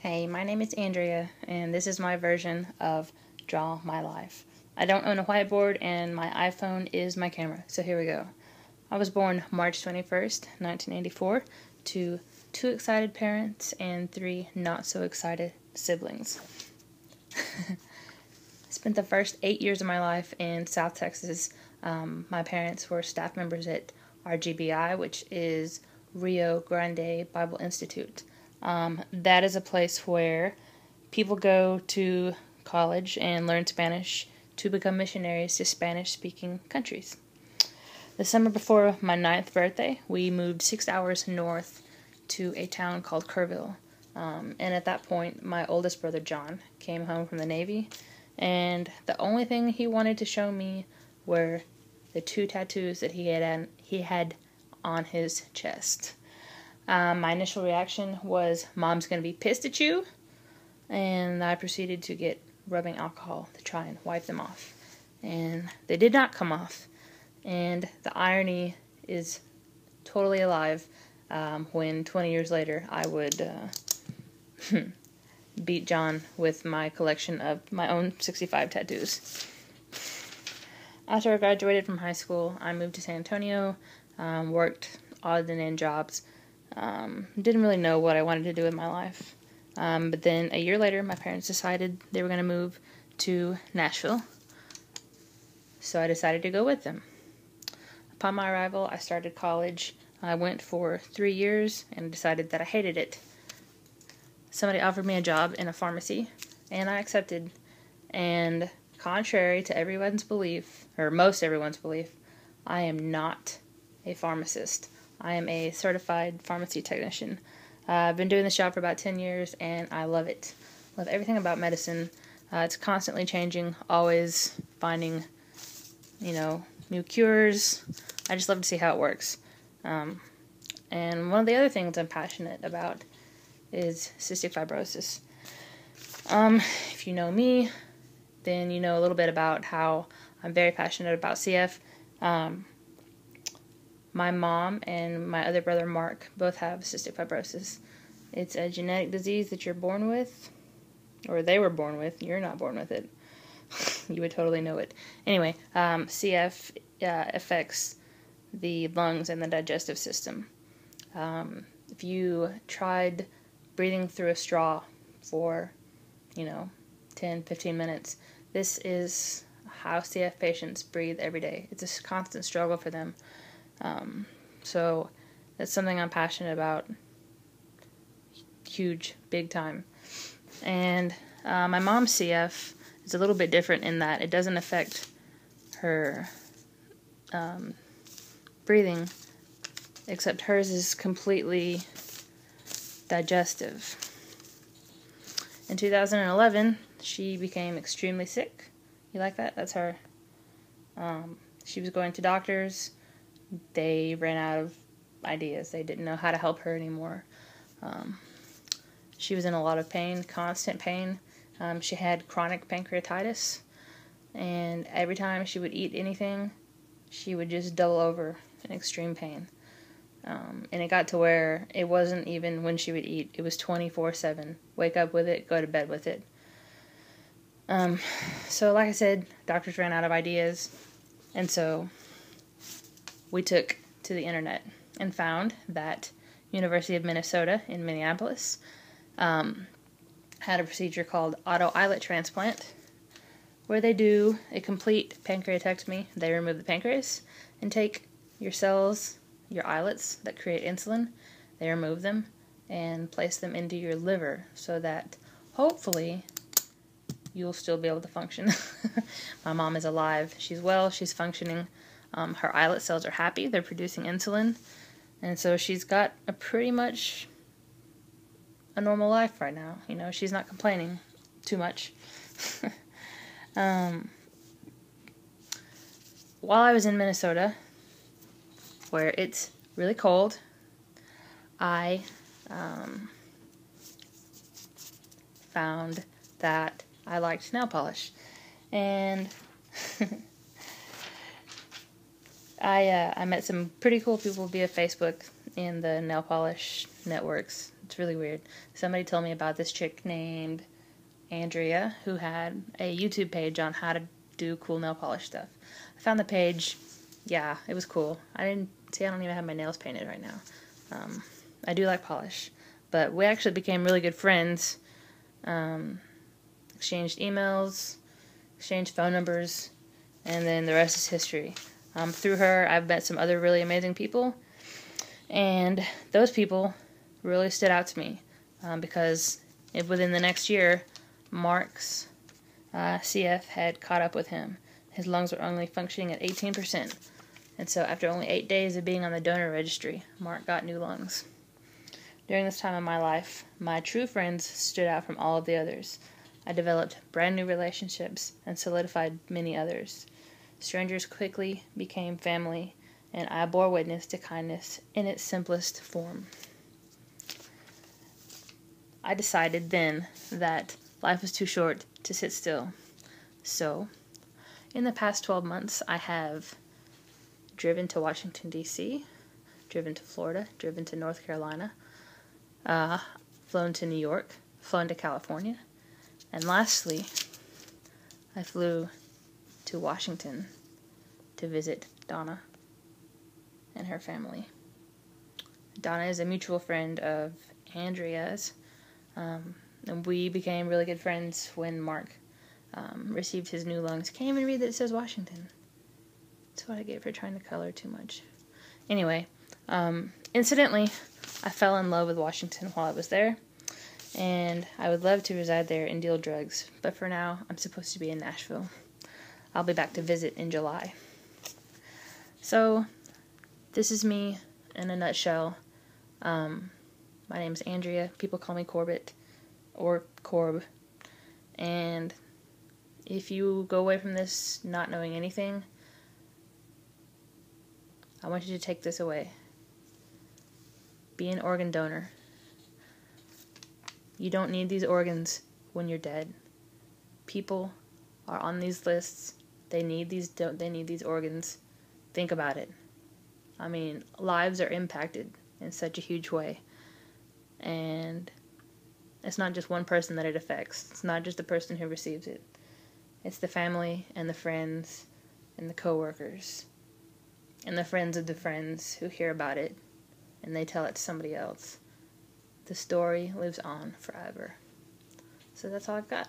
Hey, my name is Andrea, and this is my version of Draw My Life. I don't own a whiteboard, and my iPhone is my camera, so here we go. I was born March 21st, 1984, to 2 excited parents and 3 not-so-excited siblings. I spent the first 8 years of my life in South Texas. My parents were staff members at RGBI, which is Rio Grande Bible Institute. That is a place where people go to college and learn Spanish to become missionaries to Spanish-speaking countries. The summer before my 9th birthday, we moved 6 hours north to a town called Kerrville. And at that point, my oldest brother, John, came home from the Navy, and the only thing he wanted to show me were the 2 tattoos that he had on his chest. My initial reaction was, Mom's going to be pissed at you, and I proceeded to get rubbing alcohol to try and wipe them off. And they did not come off, and the irony is totally alive when 20 years later I would beat John with my collection of my own 65 tattoos. After I graduated from high school, I moved to San Antonio, worked odd and end jobs. Didn't really know what I wanted to do with my life. But then a year later, my parents decided they were going to move to Nashville. So I decided to go with them. Upon my arrival, I started college. I went for 3 years and decided that I hated it. Somebody offered me a job in a pharmacy, and I accepted. And contrary to everyone's belief, or most everyone's belief, I am not a pharmacist. I am a certified pharmacy technician. I've been doing this job for about 10 years, and I love it. Love everything about medicine. It's constantly changing, always finding, new cures. I just love to see how it works. And one of the other things I'm passionate about is cystic fibrosis. If you know me, then you know a little bit about how I'm very passionate about CF. My mom and my other brother, Mark, both have cystic fibrosis. It's a genetic disease that you're born with, or they were born with. You're not born with it. You would totally know it. Anyway, CF affects the lungs and the digestive system. If you tried breathing through a straw for, 10, 15 minutes, this is how CF patients breathe every day. It's a constant struggle for them. So that's something I'm passionate about. Huge, big time. And my mom's CF is a little bit different in that it doesn't affect her breathing, except hers is completely digestive. In 2011, she became extremely sick. You like that? That's her. She was going to doctors. They ran out of ideas. They didn't know how to help her anymore. She was in a lot of pain, constant pain. She had chronic pancreatitis, and every time she would eat anything, she would just double over in extreme pain. And it got to where it wasn't even when she would eat. It was 24/7. Wake up with it, go to bed with it. So like I said, doctors ran out of ideas, and so we took to the internet and found that University of Minnesota in Minneapolis had a procedure called auto islet transplant, where they do a complete pancreatectomy. They remove the pancreas and take your cells, your islets that create insulin, they remove them and place them into your liver so that hopefully you'll still be able to function. My mom is alive. She's well. She's functioning. Her islet cells are happy. They're producing insulin. And so she's got a pretty much a normal life right now. She's not complaining too much. While I was in Minnesota, where it's really cold, I found that I liked nail polish. And I met some pretty cool people via Facebook in the nail polish networks It's really weird. Somebody told me about this chick named Andrea who had a YouTube page on how to do cool nail polish stuff. I found the page. Yeah, it was cool. I don't even have my nails painted right now. I do like polish. But we actually became really good friends. Exchanged emails, exchanged phone numbers, and then the rest is history. Through her, I've met some other really amazing people, and those people really stood out to me because within the next year, Mark's CF had caught up with him. His lungs were only functioning at 18%, and so after only 8 days of being on the donor registry, Mark got new lungs. During this time of my life, my true friends stood out from all of the others. I developed brand new relationships and solidified many others. Strangers quickly became family, and I bore witness to kindness in its simplest form. I decided then that life was too short to sit still. So, in the past 12 months, I have driven to Washington, D.C., driven to Florida, driven to North Carolina, flown to New York, flown to California, and lastly, I flew to Washington to visit Donna and her family. Donna is a mutual friend of Andrea's, and we became really good friends when Mark received his new lungs. Can't even read that it says Washington. That's what I get for trying to color too much. Anyway, incidentally, I fell in love with Washington while I was there, and I would love to reside there and deal drugs, but for now, I'm supposed to be in Nashville. I'll be back to visit in July. So, this is me in a nutshell. My name's Andrea. People call me Corbett, or Corb, and if you go away from this not knowing anything, I want you to take this away. Be an organ donor. You don't need these organs when you're dead. People are on these lists. They need these organs. Think about it. I mean, lives are impacted in such a huge way. And it's not just one person that it affects. It's not just the person who receives it. It's the family and the friends and the coworkers and the friends of the friends who hear about it and they tell it to somebody else. The story lives on forever. So that's all I've got.